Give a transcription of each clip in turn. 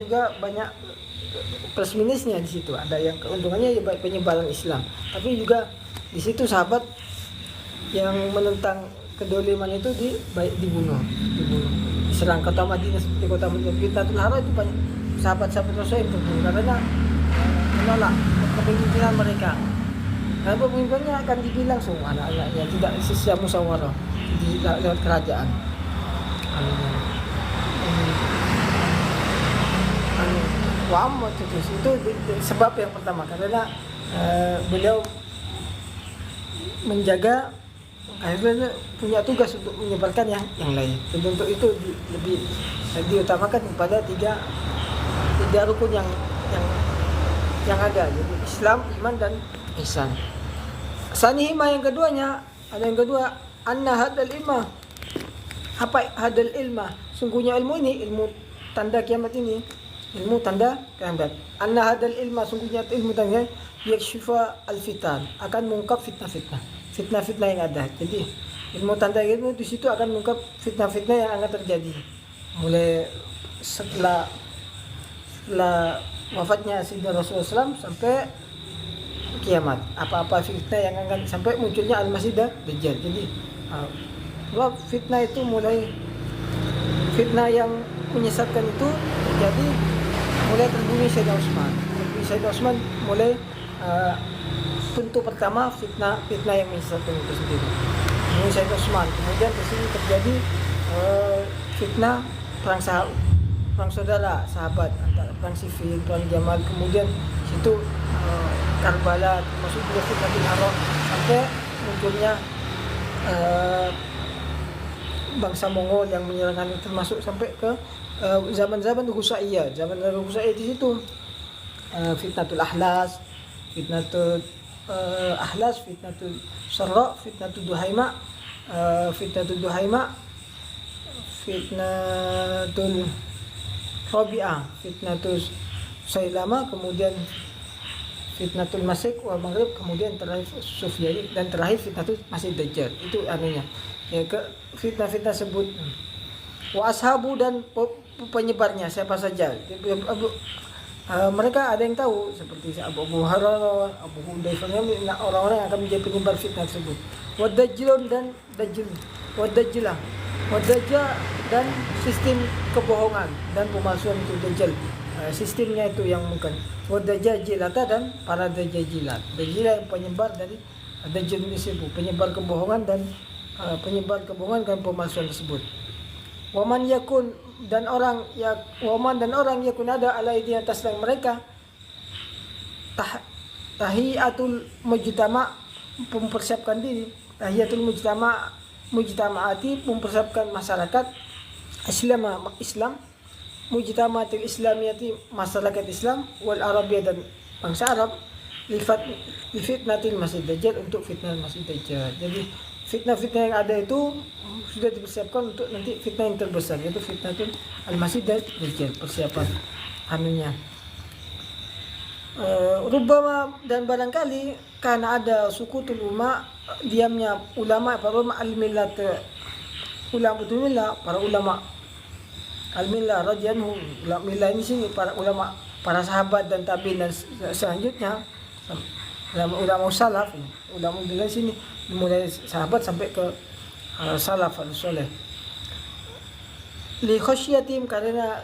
juga banyak plus minusnya di situ. Ada yang keuntungannya ya penyebaran Islam, tapi juga di situ sahabat yang menentang kedoliman itu dibunuh, diserang kota Madinah. Seperti kota Madinah, Fitnatul Hara itu banyak sahabat-sahabat Rasul yang terbunuh karena menolak kepemimpinan mereka. Karena pemimpinnya akan dibilang semua anak-anaknya tidak sesuai musyawarah lewat kerajaan. Wam itu sebab yang pertama karena beliau menjaga, akhirnya punya tugas untuk menyebarkan yang lain. Dan untuk itu lebih diutamakan kepada tiga rukun yang ada, yaitu Islam, iman, dan ihsan. Sanihima yang keduanya, ada yang kedua, anna hadal ilma. Apa hadal ilma? Sungguhnya ilmu ini, ilmu tanda kiamat ini, ilmu tanda kiamat. Anna hadal ilma, sungguhnya ilmu tanda yakshifa al-fitan, akan mengungkap fitnah-fitnah yang ada. Jadi ilmu tanda itu di situ akan mengungkap fitnah-fitnah yang akan terjadi mulai setelah wafatnya Sayyidina Rasulullah SAW sampai kiamat. Apa-apa fitnah yang akan sampai munculnya Al-Masih Dajjal. Jadi fitnah itu mulai, fitnah yang menyesatkan itu terjadi mulai terbunuh Sayyidina Utsman. Sayyidina Utsman mulai pintu pertama fitnah yang menyesatkan itu sendiri. Ini Sayyidina Utsman. Kemudian di sini terjadi fitnah perang saudara, sahabat, antara perang Siffin, perang Jamal, kemudian situ Karbala, termasuk juga fitnatul Hara, sampai munculnya bangsa Mongol yang menyerang, termasuk sampai ke zaman-zaman Husaiyah. Zaman Husaiyah di situ fitnatul Ahlas, fitnatul Sarra, fitnatul Duhaima, fitnatul Rabi'ah, fitnatul Sailama, kemudian fitnatul Masih wal Maghrib, kemudian terakhir Sufyani, dan terakhir fitnatul Masih Dajjal. Itu anunya. Ya, ke fitnah-fitnah sebut. Wa ashabu, dan penyebarnya siapa saja. Mereka ada yang tahu seperti Abu Hurairah, Abu Hudzaifah, orang-orang yang akan menjadi penyebar fitnah tersebut. Wa dajjalun, dan dajjal dan sistem kebohongan dan pemalsuan itu dajjal. Sistemnya itu yang mungkin wadajjilata, dan para dajjajilat. Dajjajilah yang penyebar dari dajjal disebut penyebar kebohongan dan pemalsuan tersebut. Waman yakun, dan orang yakun ada alaihi atas mereka tahiyatul mujtama, mempersiapkan diri, tahiyatul mujtama'ati, mempersiapkan masyarakat Islam, mujtama'atul islamiyati, masyarakat Islam, wal arabiyah, dan bangsa Arab, li fitnatil Masih Dajjal, untuk fitnah Masih Dajjal. Jadi fitnah-fitnah yang ada itu sudah dipersiapkan untuk nanti fitnah yang terbesar, yaitu fitnatul Al-Masih Dajjal, persiapan anunya. Rubbama, dan barangkali karena ada sukutul ulama, diamnya ulama, para ulama al-millat, para ulama al-millah radhiyallahu, millah ini sini para ulama, para sahabat dan tabi'in dan selanjutnya, ulama salaf, ulama bilang sini mulai sahabat sampai ke salaf al-soleh. Li khasyatim, karena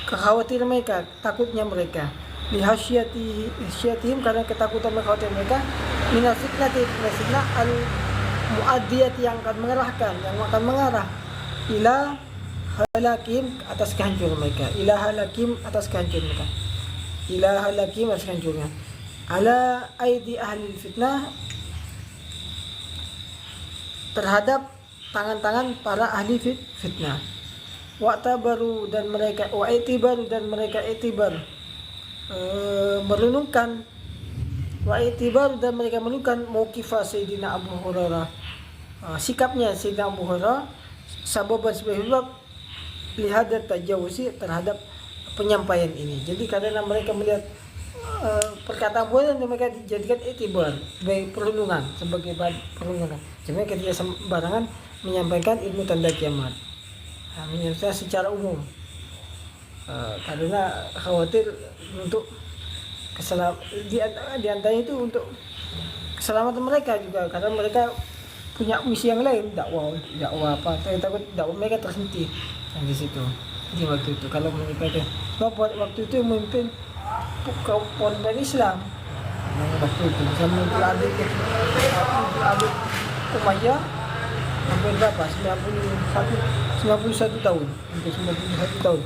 kekhawatiran mereka, takutnya mereka. Li khasyatihim, karena ketakutan mereka, minal fitnah al-mu'addiyati, yang akan mengarah ila halakim, atas kehancuran mereka, ala aidi ahli fitnah, terhadap tangan-tangan para ahli fitnah. Wa'tabaru, dan mereka merenungkan mauqifah Sayyidina Abu Hurairah, sikapnya Sayyidina Abu Hurairah, sebab lihadat tajawuzi, terhadap penyampaian ini. Jadi karena mereka melihat perkataan buatan, mereka dijadikan itibar sebagai perlindungan. Jadi ketika sembarangan menyampaikan ilmu tanda kiamat, menyampaikan secara umum. karena khawatir untuk di antaranya itu untuk keselamatan mereka juga, karena mereka punya misi yang lain, dakwah apa, takut dakwah mereka terhenti di situ. Di waktu itu kalau menyampaikan, waktu itu yang memimpin Ponpes Islam waktu itu sama Adik Umayyah hampir berapa 91 tahun, hampir 91 tahun.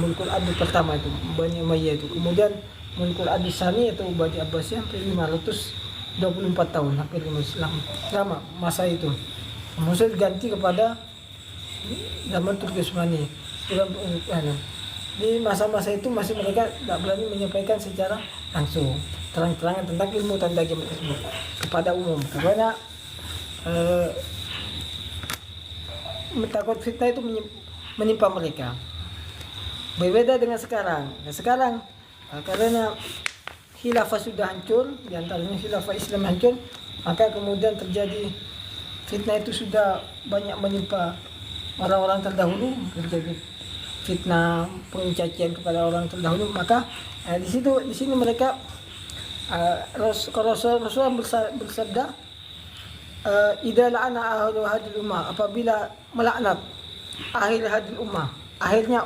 Mulkul Adil pertama itu Bani Umayyah itu, kemudian Mulkul Adil Sani itu Bani Abbasiyah hampir 524 tahun, hampir lama masa itu. Kemudian ganti kepada zaman Turki Utsmani. Di masa-masa itu masih mereka tidak berani menyampaikan secara langsung terang-terangan tentang ilmu tanda kiamat tersebut kepada umum, karena takut fitnah itu menimpa mereka. Berbeda dengan sekarang. Sekarang karena khilafah sudah hancur, di antaranya khilafah Islam hancur, maka kemudian terjadi fitnah itu sudah banyak menimpa orang-orang terdahulu, terjadi fitnah pencacian kepada orang terdahulu. Maka di sini mereka Rasulullah bersabda, idza la'ana ahlu hadil ummah, apabila melaknat akhir hadil ummah, akhirnya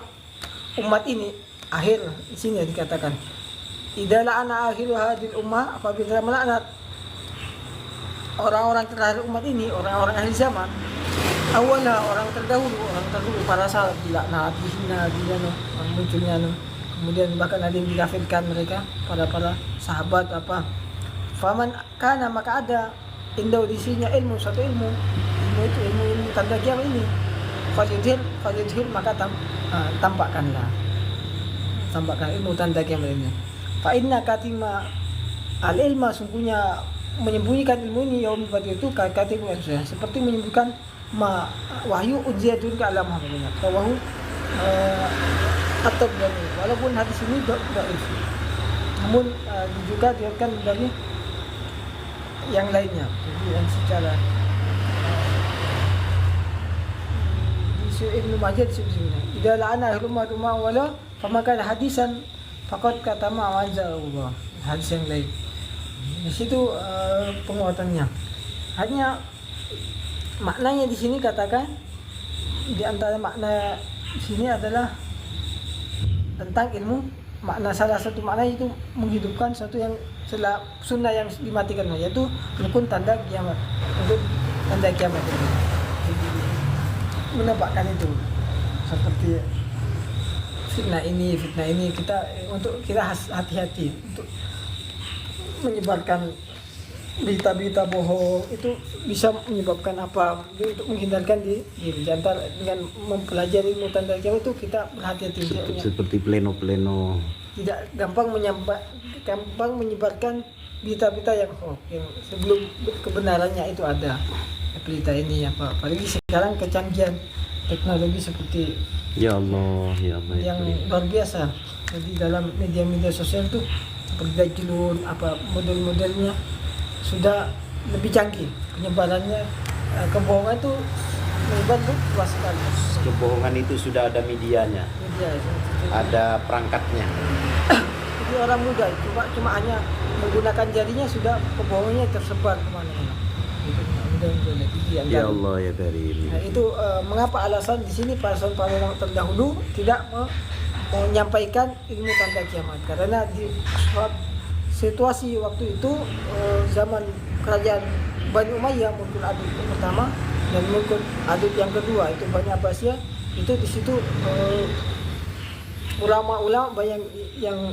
umat ini, akhir di sini dikatakan idza la'ana akhiru hadil ummah, apabila melaknat orang-orang terakhir umat ini, orang-orang akhir zaman, awalnya orang terdahulu para sahabat dilaknat, dihina, munculnya kemudian bahkan ada yang dilafirkan mereka para sahabat apa. Faman kana, maka ada indah di sini suatu ilmu itu ilmu tanda kiamat ini, falyudhir maka tampakkan ilmu tanda kiamat ini. Fa inna katima al ilma, sungguhnya menyembunyikan ilmu ini yaum pada itu katimu seperti menyembunyikan wahyu ujiatun ke alam hamilnya wahyu atau dari, walaupun hadis ini dhaif, namun juga diriwayatkan dari yang lainnya. Jadi yang secara di Ibnu Majah disebutnya idza la'ana rumah wala famaka hadisan faqad katama Allah, hadis yang lain. Di situ penguatannya hanya maknanya di sini katakan, di antara makna di sini adalah tentang ilmu. Makna salah satu makna itu menghidupkan sesuatu yang sunnah yang dimatikan, yaitu rukun tanda kiamat, untuk tanda kiamat itu menampakkan itu seperti fitnah ini kita hati-hati untuk menyebarkan berita-berita bohong. Itu bisa menyebabkan apa? Untuk menghindarkan diri jantar dengan mempelajari ilmu tanda kiamat itu kita berhati-hati seperti pleno tidak gampang menyebarkan berita-berita yang hoax, yang sebelum kebenarannya itu ada berita ini apa. Apalagi sekarang kecanggihan teknologi seperti ya Allah yang luar biasa. Jadi dalam media-media sosial itu seperti Dajjal apa model-modelnya sudah lebih canggih penyebarannya. Kebohongan itu menyebar luas sekali. Kebohongan itu sudah ada medianya, ada perangkatnya. Jadi orang muda cuma hanya menggunakan jarinya sudah kebohongannya tersebar kemana-mana. Ya Allah ya Karim. Nah, itu mengapa alasan di sini para orang terdahulu tidak menyampaikan ilmu tanda kiamat, karena di situasi waktu itu zaman kerajaan Bani Umayyah, Mulkul Adil pertama dan Mulkul Adil yang kedua itu Bani Abbasiyah, itu di situ ulama-ulama banyak yang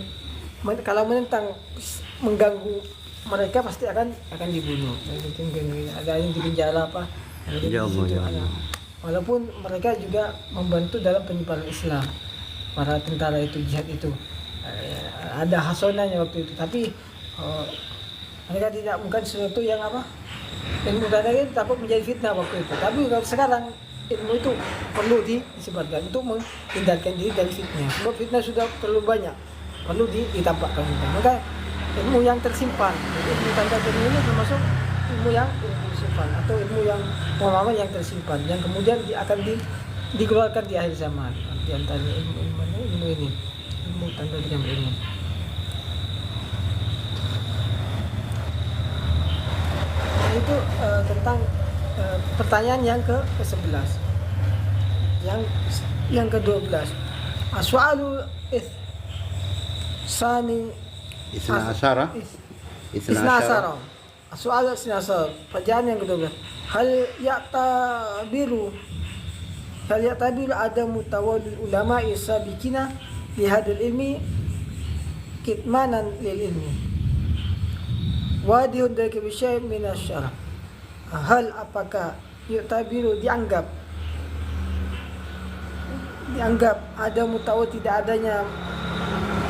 kalau menentang mengganggu mereka pasti akan dibunuh. Ada yang dipenjara apa. Ya Allah. Walaupun mereka juga membantu dalam penyebaran Islam, para tentara itu, jihad itu ada hasonanya waktu itu, tapi mereka tidak bukan sesuatu yang apa, ilmu tanda itu takut menjadi fitnah waktu itu. Tapi kalau sekarang ilmu itu perlu disebarkan untuk menghindarkan diri dari fitnah, sebab fitnah sudah terlalu banyak, perlu ditampakkan. Maka ilmu yang tersimpan, ilmu tanda kiamat ini termasuk ilmu yang tersimpan atau ilmu yang pemahaman yang tersimpan, yang kemudian akan dikeluarkan di akhir zaman. Di antaranya ilmu ilmu ini. Ilmu tanda dengan ilmu. Nah, itu tentang pertanyaan yang ke-11. Yang ke-12. Aswalu Sani Isna asyara. Isna asara. Soal isna asara. Pertanyaan yang kedua. Hal ya'tabiru ada mutawalil ulama isabikina li hadal ilmi kitmanan lil ilmi. Wadihun dari bisyai min asyara. Hal apakah ya'tabiru dianggap ada mutawal tidak adanya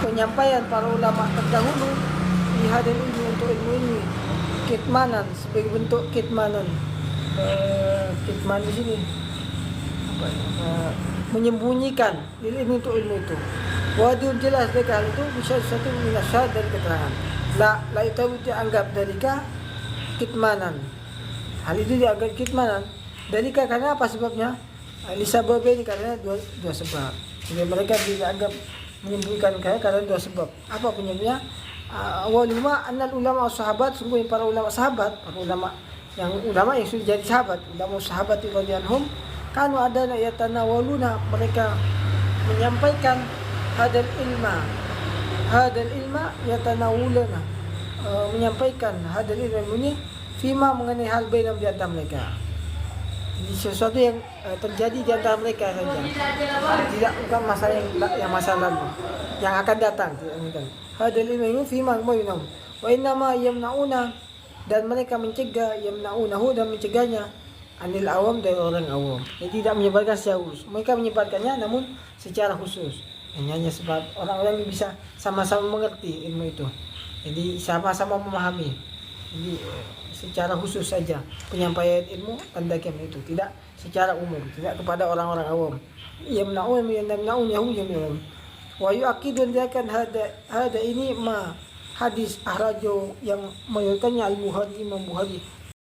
penyampaian para ulama terdahulu di hadal ilmi untuk ilmu ini kitmanan sebagai bentuk kitmanan. Kitman di sini menyembunyikan ilmu untuk ilmu itu. Wadun jelas mereka itu bisa satu minasyad dari keterangan. La itu dianggap dalika kitmanan. Hal itu dianggap kitmanan. Dalika karena apa sebabnya? Lisabab ini karena dua sebab. Jadi mereka dianggap menyembunyikan karena dua sebab. Apa penyebabnya? Walima annal ulama sahabat, sungguh para ulama sahabat, para ulama yang sudah jadi sahabat, ulama sahabat radhiyallahu kanu ada yatanawaluna, mereka menyampaikan hadal ilma yatanawulana, menyampaikan hadal ilmu ini fima mengenai hal bainam di antara mereka. Jadi sesuatu yang terjadi di antara mereka saja, bukan masalah yang masa lalu, yang akan datang. Hadal ilmu fima bainam wa innama yamnauna, dan mereka mencegah yamnaunahu, dan mencegahnya anil awam, dari orang awam. Jadi tidak menyebarkan secara khusus. Mereka menyebarkannya namun secara khusus. Hanya sebab orang-orang yang bisa sama-sama mengerti ilmu itu. Jadi sama-sama memahami. Jadi secara khusus saja penyampaian ilmu tanda kiamat itu, tidak secara umum, tidak kepada orang-orang awam. Yamnaunahu yamnaun. Wa yu'aqidun akan hada ini ma hadis ahrajo yang meriwayatkannya Al-Bukhari, Imam Bukhari